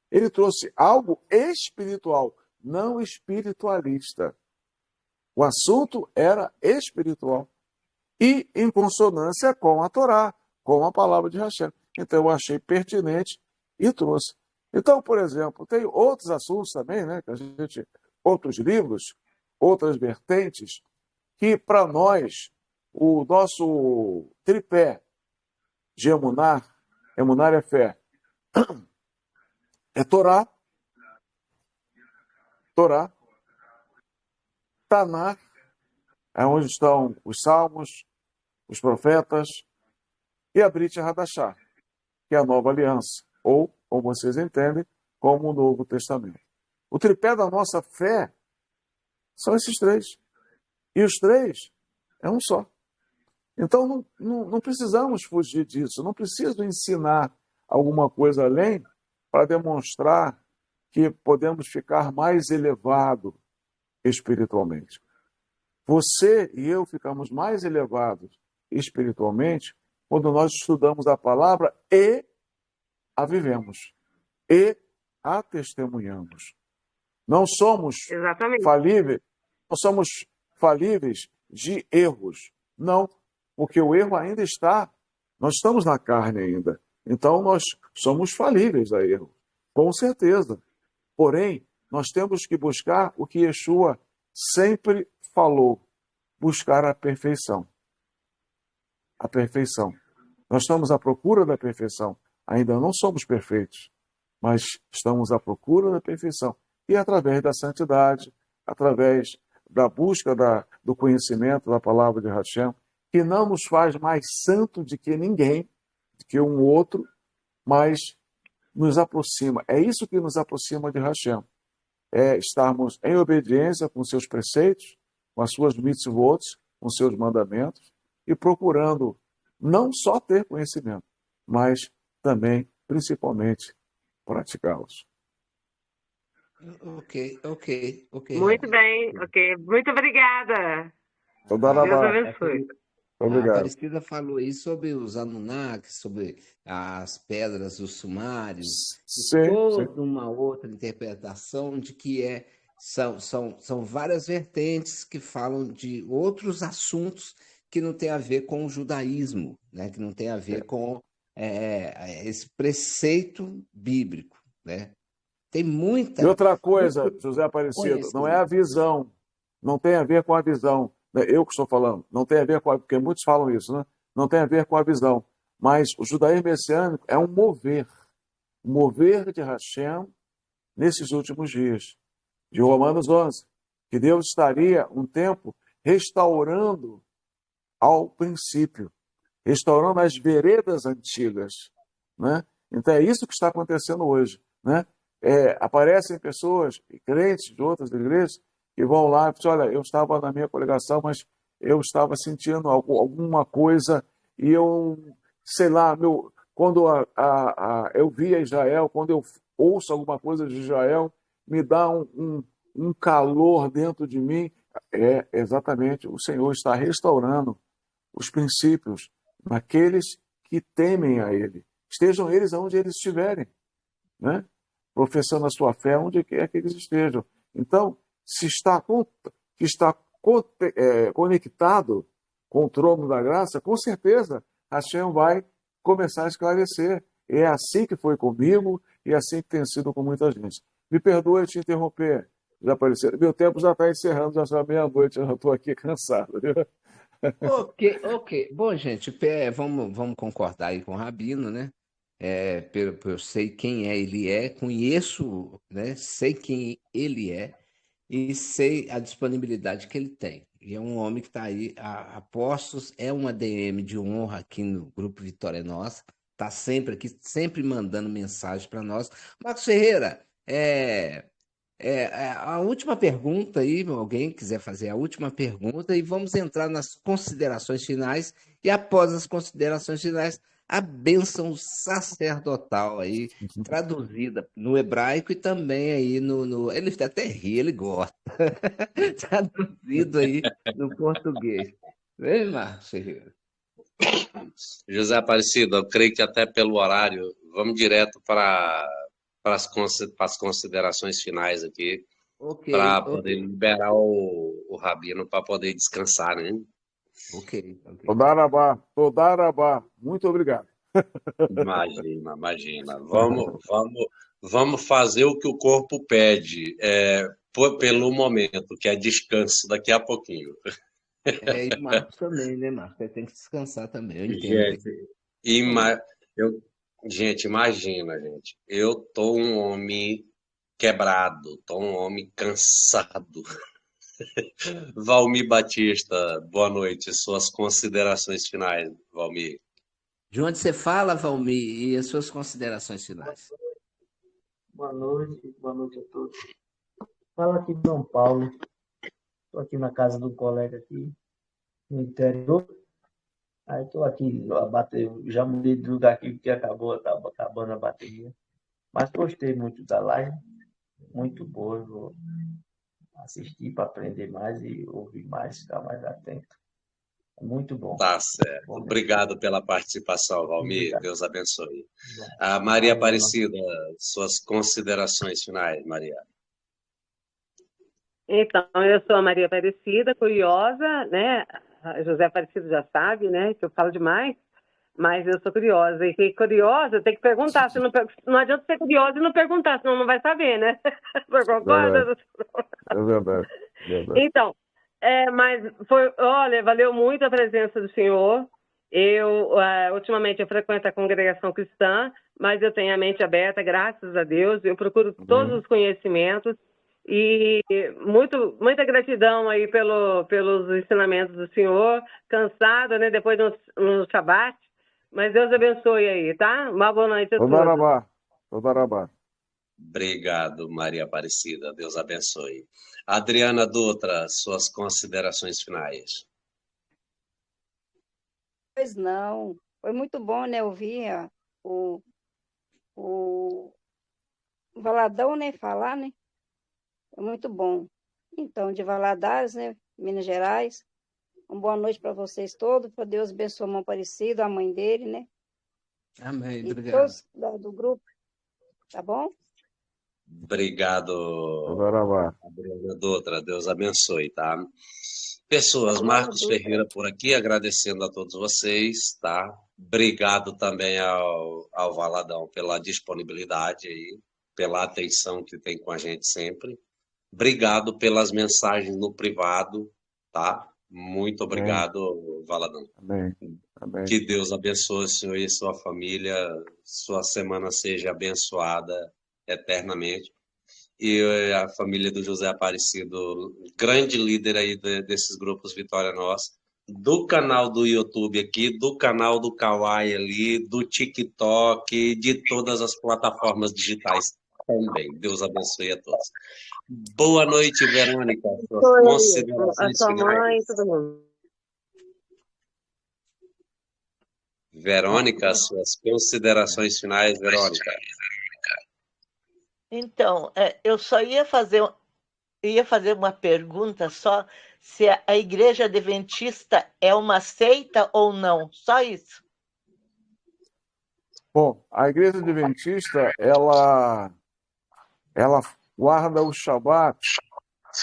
Ele trouxe algo espiritual, não espiritualista. O assunto era espiritual e em consonância com a Torá, com a palavra de Hashem. Então eu achei pertinente e trouxe. Então, por exemplo, tem outros assuntos também, né, que a gente, outros livros, outras vertentes, que para nós, o nosso tripé de Emunar é fé, é Torá, Tanar, é onde estão os Salmos, os profetas, e a Brit Hadashah, que é a nova aliança, ou, como vocês entendem, como o Novo Testamento. O tripé da nossa fé são esses três. E os três é um só. Então não precisamos fugir disso, não preciso ensinar alguma coisa além para demonstrar que podemos ficar mais elevado espiritualmente. Você e eu ficamos mais elevados espiritualmente quando nós estudamos a palavra e a vivemos, e a testemunhamos. Não somos falíveis, não somos falíveis de erros. Não, porque o erro ainda está, nós estamos na carne ainda. Então nós somos falíveis a erro, com certeza. Porém, nós temos que buscar o que Yeshua sempre falou, buscar a perfeição. A perfeição. Nós estamos à procura da perfeição. Ainda não somos perfeitos, mas estamos à procura da perfeição. E através da santidade, através da busca do conhecimento da palavra de Hashem, que não nos faz mais santo de que ninguém, de que um outro, mas nos aproxima. É isso que nos aproxima de Hashem. É estarmos em obediência com seus preceitos, com as suas mitzvot, com seus mandamentos, e procurando não só ter conhecimento, mas também, principalmente, praticá-los. Ok. Muito bem, ok. Muito obrigada. Deus abençoe. Obrigado. A Aparecida falou aí sobre os Anunnakis, sobre as pedras dos sumários, Sim, toda uma outra interpretação de que são várias vertentes que falam de outros assuntos que não tem a ver com o judaísmo, né? Que não tem a ver com esse preceito bíblico, né? Tem muita... E outra coisa, José Aparecido, não é a visão, não tem a ver com a visão. Eu que estou falando, não tem a ver com a... Porque muitos falam isso, né? Não tem a ver com a visão. Mas o judaísmo messiânico é um mover de Hashem nesses últimos dias. De Romanos 11, que Deus estaria um tempo restaurando ao princípio, restaurando as veredas antigas, né? Então é isso que está acontecendo hoje, né? Aparecem pessoas, crentes de outras igrejas, que vão lá e dizem, olha, eu estava na minha congregação, mas eu estava sentindo alguma coisa e eu, sei lá, quando eu via Israel, quando eu ouço alguma coisa de Israel, me dá um calor dentro de mim. É exatamente, o Senhor está restaurando os princípios naqueles que temem a Ele. Estejam eles onde eles estiverem, né? Professando a sua fé onde quer que eles estejam. Então, se está conectado com o trono da graça, com certeza Hashem vai começar a esclarecer. É assim que foi comigo e é assim que tem sido com muita gente. Me perdoe te interromper, já apareceu. Meu tempo já está encerrando, já são meia-noite, eu já estou aqui cansado. Viu? Ok. Bom, gente, vamos concordar aí com o Rabino, né? Eu sei quem ele é, conheço, né? Sei quem ele é e sei a disponibilidade que ele tem. E é um homem que está aí a postos, é uma DM de honra aqui no Grupo Vitória é Nossa, está sempre aqui, sempre mandando mensagem para nós. Marcos Ferreira, a última pergunta aí, alguém quiser fazer a última pergunta, e vamos entrar nas considerações finais, e após as considerações finais, a bênção sacerdotal aí, traduzida no hebraico e também aí ele até ri, ele gosta, traduzido aí no português. Vem, Marcos Ferreira. José Aparecido, eu creio que até pelo horário, vamos direto para as considerações finais aqui, Ok. para poder liberar o Rabino para poder descansar, né? Ok. Todarabá. Muito obrigado. Imagina. Vamos fazer o que o corpo pede, pelo momento, que é descanso daqui a pouquinho. E o Marcos também, né, Marcos? Ele tem que descansar também, eu entendo. Gente, eu, gente, imagina, gente. Eu tô um homem quebrado, tô um homem cansado. Valmir Batista, boa noite. Suas considerações finais, Valmir. De onde você fala, Valmir, e as suas considerações finais? Boa noite a todos. Fala aqui de São Paulo. Estou aqui na casa de um colega aqui no interior. Aí estou aqui, já mudei de lugar aqui porque estava acabando a bateria. Mas gostei muito da live, muito boa. Eu vou assistir para aprender mais e ouvir mais, ficar mais atento. É muito bom. Tá certo. Bom, Obrigado pela participação, Valmir. Obrigado. Deus abençoe. A Maria Aparecida, suas considerações finais, Maria. Então, eu sou a Maria Aparecida, curiosa, né? A José Aparecido já sabe, né? Que eu falo demais, mas eu sou curiosa. E curiosa tem que perguntar. Não adianta ser curiosa e não perguntar, senão não vai saber, né? Você concorda? É verdade. Então, mas olha, valeu muito a presença do senhor. Eu, ultimamente, eu frequento a congregação cristã, mas eu tenho a mente aberta, graças a Deus. Eu procuro todos os conhecimentos. E muita gratidão aí pelos ensinamentos do senhor. Cansada, né? Depois no Shabat. Mas Deus abençoe aí, tá? Uma boa noite a todos. Todarabá. Obrigado, Maria Aparecida. Deus abençoe. Adriana Dutra, suas considerações finais. Pois não. Foi muito bom, né? Ouvir o Valadão, né? Falar, né? É muito bom. Então, de Valadares, né? Minas Gerais. Uma boa noite para vocês todos. Para Deus abençoe a mão Aparecido, a mãe dele, né? Amém. E Obrigado. todos do grupo. Tá bom? Obrigado, Adriana Dutra. Deus abençoe, tá? Pessoas, Marcos Ferreira por aqui, agradecendo a todos vocês, tá? Obrigado também ao Valadão pela disponibilidade aí, pela atenção que tem com a gente sempre. Obrigado pelas mensagens no privado, tá? Muito Amém. obrigado, Valadão. Amém. Amém. Que Deus abençoe o senhor e sua família, sua semana seja abençoada eternamente. E a família do José Aparecido, grande líder aí desses grupos Vitória Nossa, do canal do YouTube aqui, do canal do Kawaii ali, do TikTok, de todas as plataformas digitais também. Deus abençoe a todos. Boa noite, Verônica. Suas Oi, a considerações sua finais. mãe, todo mundo. Verônica, suas considerações finais, Verônica. Então, eu só ia fazer uma pergunta só, se a Igreja Adventista é uma seita ou não, só isso. Bom, a Igreja Adventista, ela guarda o Shabat,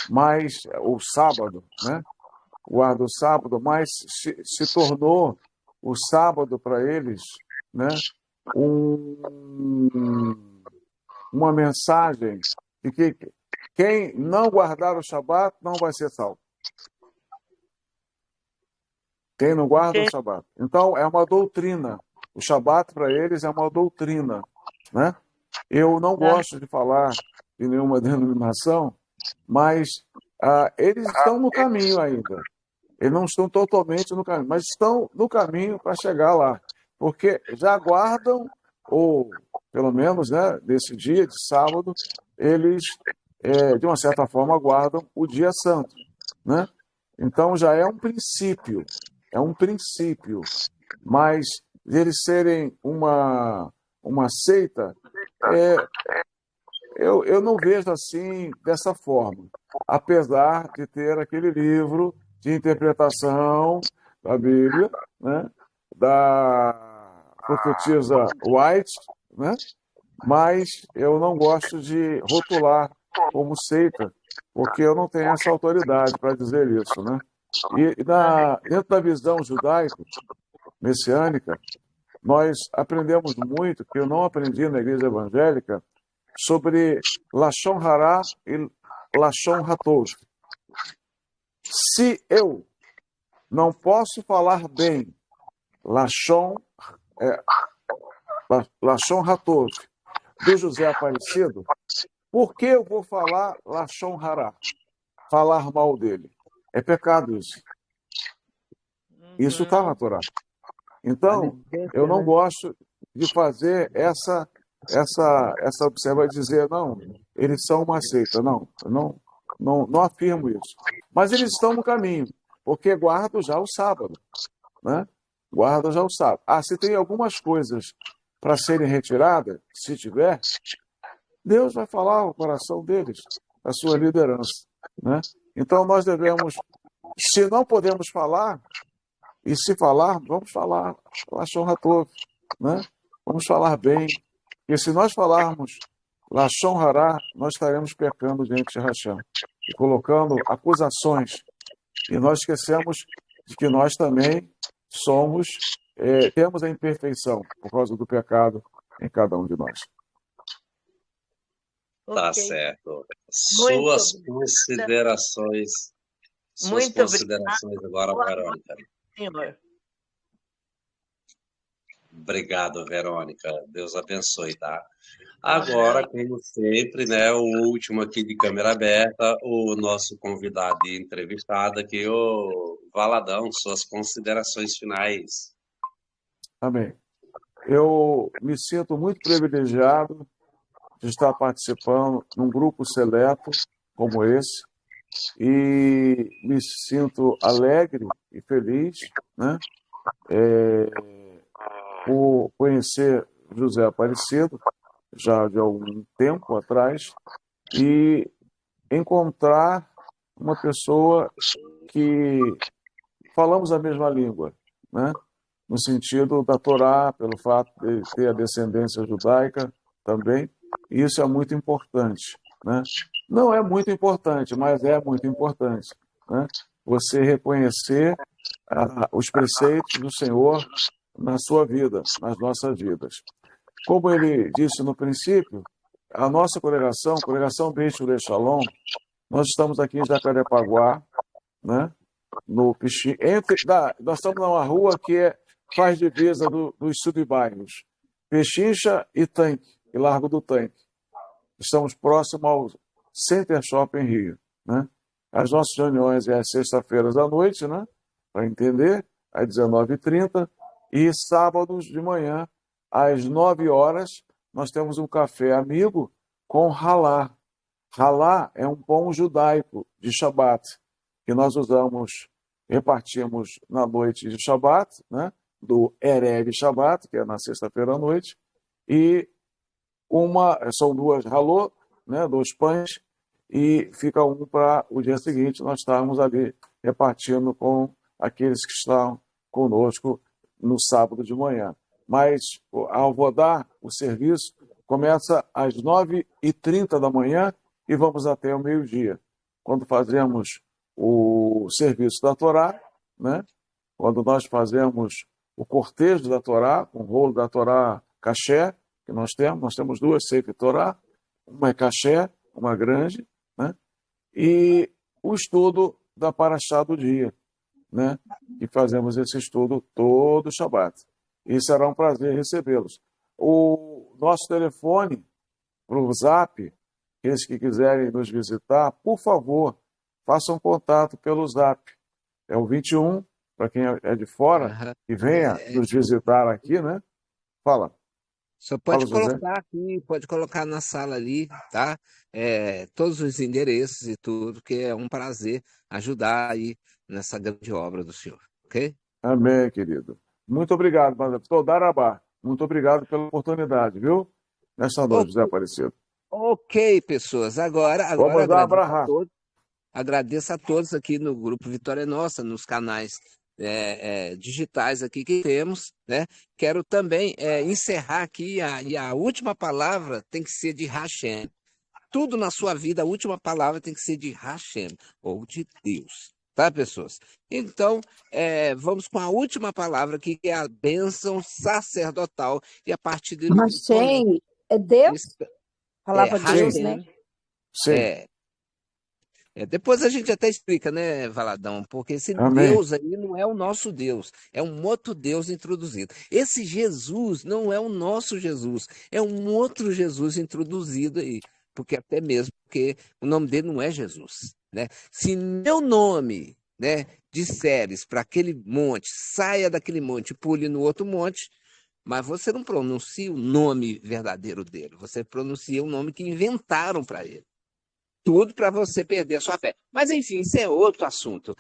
mas o sábado, né? Guarda o sábado, mas se tornou o sábado para eles, né? Uma mensagem de que quem não guardar o Shabat não vai ser salvo. Quem não guarda o Shabat. Então, é uma doutrina. O Shabat para eles é uma doutrina, né? Eu não gosto de falar de nenhuma denominação, mas eles estão no caminho ainda. Eles não estão totalmente no caminho, mas estão no caminho para chegar lá. Porque já guardam, ou pelo menos, né, nesse dia de sábado, eles, de uma certa forma, guardam o dia santo, né? Então já é um princípio, mas eles serem uma seita, eu não vejo assim, dessa forma, apesar de ter aquele livro de interpretação da Bíblia, né, da profetisa White, né, mas eu não gosto de rotular como seita, porque eu não tenho essa autoridade para dizer isso, né? E dentro da visão judaico-messiânica, nós aprendemos muito, que eu não aprendi na igreja evangélica, sobre Lashon Hara e Lashon Hatov. Se eu não posso falar bem Lashon Hatov do José Aparecido, por que eu vou falar Lashon Hara? Falar mal dele. É pecado isso. Isso está na Torá. Então, eu não gosto de fazer essa observação, dizer, não, eles são uma seita. Não afirmo isso. Mas eles estão no caminho, porque guardam já o sábado, né? Guardam já o sábado. Se tem algumas coisas para serem retiradas, se tiver, Deus vai falar ao coração deles, a sua liderança, né? Então, nós devemos, se não podemos falar, e se falar, vamos falar Lashon Hatov, né? Vamos falar bem. Porque se nós falarmos Lashon Hara, nós estaremos pecando diante de Hashem e colocando acusações. E nós esquecemos de que nós também temos a imperfeição por causa do pecado em cada um de nós. Tá Ok. certo. Muito Suas obrigada. considerações. Suas Muito considerações agora, Boa Verônica. Senhor. Obrigado, Verônica. Deus abençoe, tá? Agora, como sempre, né, o último aqui de câmera aberta, o nosso convidado e entrevistado aqui, o Valadão, suas considerações finais. Amém. Eu me sinto muito privilegiado de estar participando num grupo seleto como esse e me sinto alegre e feliz, né, por conhecer José Aparecido já de algum tempo atrás e encontrar uma pessoa que falamos a mesma língua, né? No sentido da Torá, pelo fato de ter a descendência judaica também, e isso é muito importante, né? Não é muito importante, mas é muito importante, né? Você reconhecer os preceitos do Senhor na sua vida, nas nossas vidas. Como ele disse no princípio, a nossa congregação Beit Shalom, nós estamos aqui em Jacarepaguá, né? no Pichincha, nós estamos numa rua que faz divisa dos subbairros, Pechincha e Tanque, e Largo do Tanque. Estamos próximos ao Center Shopping Rio, né? As nossas reuniões é às sextas-feiras à noite, né? Para entender, às 19h30, e sábados de manhã, às 9 horas, nós temos um café amigo com halá. Halá é um pão judaico de Shabat, que nós repartimos na noite de Shabat, né? Do Erev Shabat, que é na sexta-feira à noite, e são duas halô, né? 2 pães, e fica um para o dia seguinte nós estarmos ali repartindo com aqueles que estão conosco no sábado de manhã. Mas a Alvodá, o serviço, começa às 9h30 da manhã e vamos até o meio-dia, quando fazemos o serviço da Torá, né? Quando nós fazemos o cortejo da Torá, com o rolo da Torá caché, que nós temos 2 Sefer Torá, uma é caché, uma grande, né? E o estudo da Paraxá do dia, né? E fazemos esse estudo todo Shabat. E será um prazer recebê-los. O nosso telefone para o Zap, aqueles que quiserem nos visitar, por favor, façam contato pelo Zap. É o 21, para quem é de fora, e venha nos visitar aqui, né? Fala. Só pode Fala, José. colocar aqui, pode colocar na sala ali, tá? Todos os endereços e tudo, que é um prazer ajudar aí nessa grande obra do senhor, ok? Amém, querido. Muito obrigado, Pastor Darabá. Muito obrigado pela oportunidade, viu? Nessa noite, José Aparecido. Ok, pessoas. Agora Vamos lá, Abraham. agradeço a todos aqui no Grupo Vitória Nossa, nos canais digitais aqui que temos, né? Quero também encerrar aqui, e a última palavra tem que ser de Hashem. Tudo na sua vida, a última palavra tem que ser de Hashem, ou de Deus, tá, pessoas? Então, vamos com a última palavra aqui, que é a bênção sacerdotal, e a partir de... Hashem, é Deus? Palavra Deus, Hashem, né? Sim. Depois a gente até explica, né, Valadão? Porque esse Amém. Deus aí não é o nosso Deus, é um outro Deus introduzido. Esse Jesus não é o nosso Jesus, é um outro Jesus introduzido aí, porque até mesmo porque o nome dele não é Jesus, né? Se meu nome, né, disseres para aquele monte, saia daquele monte e pule no outro monte, mas você não pronuncia o nome verdadeiro dele, você pronuncia o nome que inventaram para ele. Tudo para você perder a sua fé. Mas, enfim, isso é outro assunto.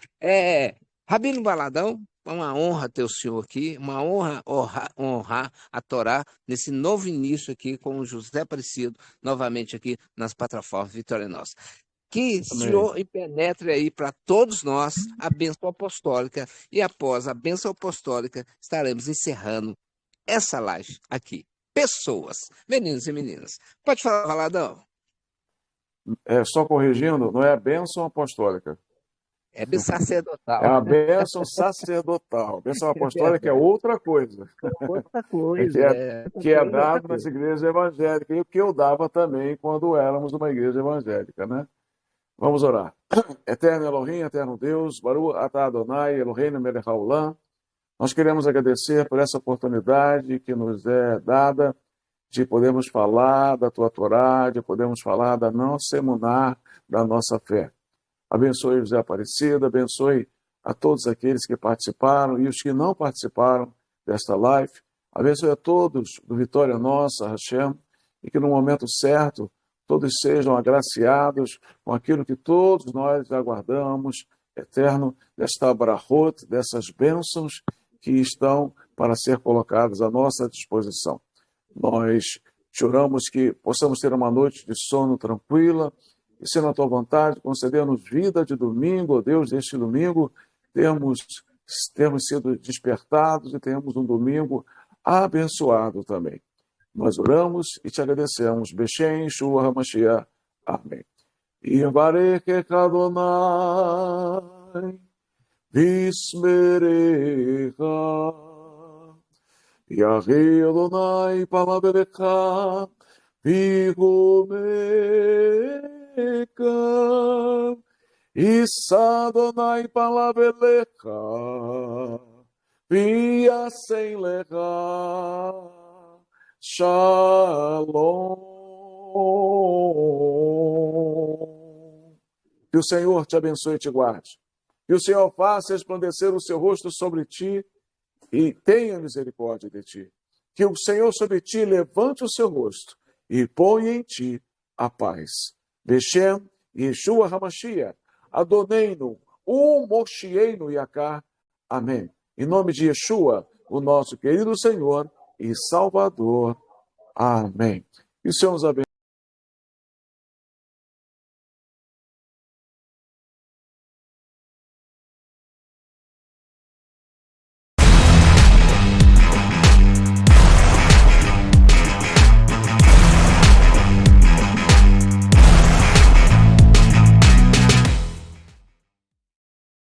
Rabino Valadão, uma honra ter o senhor aqui, uma honra honrar a Torá nesse novo início aqui com o José Aparecido, novamente aqui nas plataformas Vitória Nossa. Que o senhor penetre aí para todos nós a bênção apostólica, e após a bênção apostólica estaremos encerrando essa live aqui. Pessoas, meninos e meninas. Pode falar, Valadão. Só corrigindo, não é a bênção apostólica. É sacerdotal. É a bênção sacerdotal. A bênção apostólica é outra coisa. Outra coisa. Que é dado nas igrejas evangélicas, e o que eu dava também quando éramos uma igreja evangélica, né? Vamos orar. Eterno Elohim, eterno Deus, Baruch atah Adonai, Eloheinu melech haolam. Nós queremos agradecer por essa oportunidade que nos é dada de podermos falar da tua Torá, de podermos falar da nossa emuná, da nossa fé. Abençoe José Aparecido, abençoe a todos aqueles que participaram e os que não participaram desta live. Abençoe a todos do Vitória Nossa, Hashem, e que no momento certo todos sejam agraciados com aquilo que todos nós aguardamos, eterno, desta brachot, dessas bênçãos que estão para ser colocadas à nossa disposição. Nós choramos que possamos ter uma noite de sono tranquila, e sendo a tua vontade, conceder-nos vida de domingo, ó Deus, neste domingo, temos sido despertados e temos um domingo abençoado também. Nós oramos e te agradecemos. Beshem, Shua, HaMashiach. Amém. Yivarech Adonai, Vismerecha. Yahi Adonai palaverecha, vigomeka, Issa Adonai palavelecha, via sem lecha, Shalom. Que o Senhor te abençoe e te guarde. Que o Senhor faça resplandecer o seu rosto sobre ti e tenha misericórdia de ti. Que o Senhor sobre ti levante o seu rosto e ponha em ti a paz. Beshem, Yeshua HaMashiach, Adoneinu, Moshienu Yakar. Amém. Em nome de Yeshua, o nosso querido Senhor e Salvador. Amém. E o Senhor nos abençoe.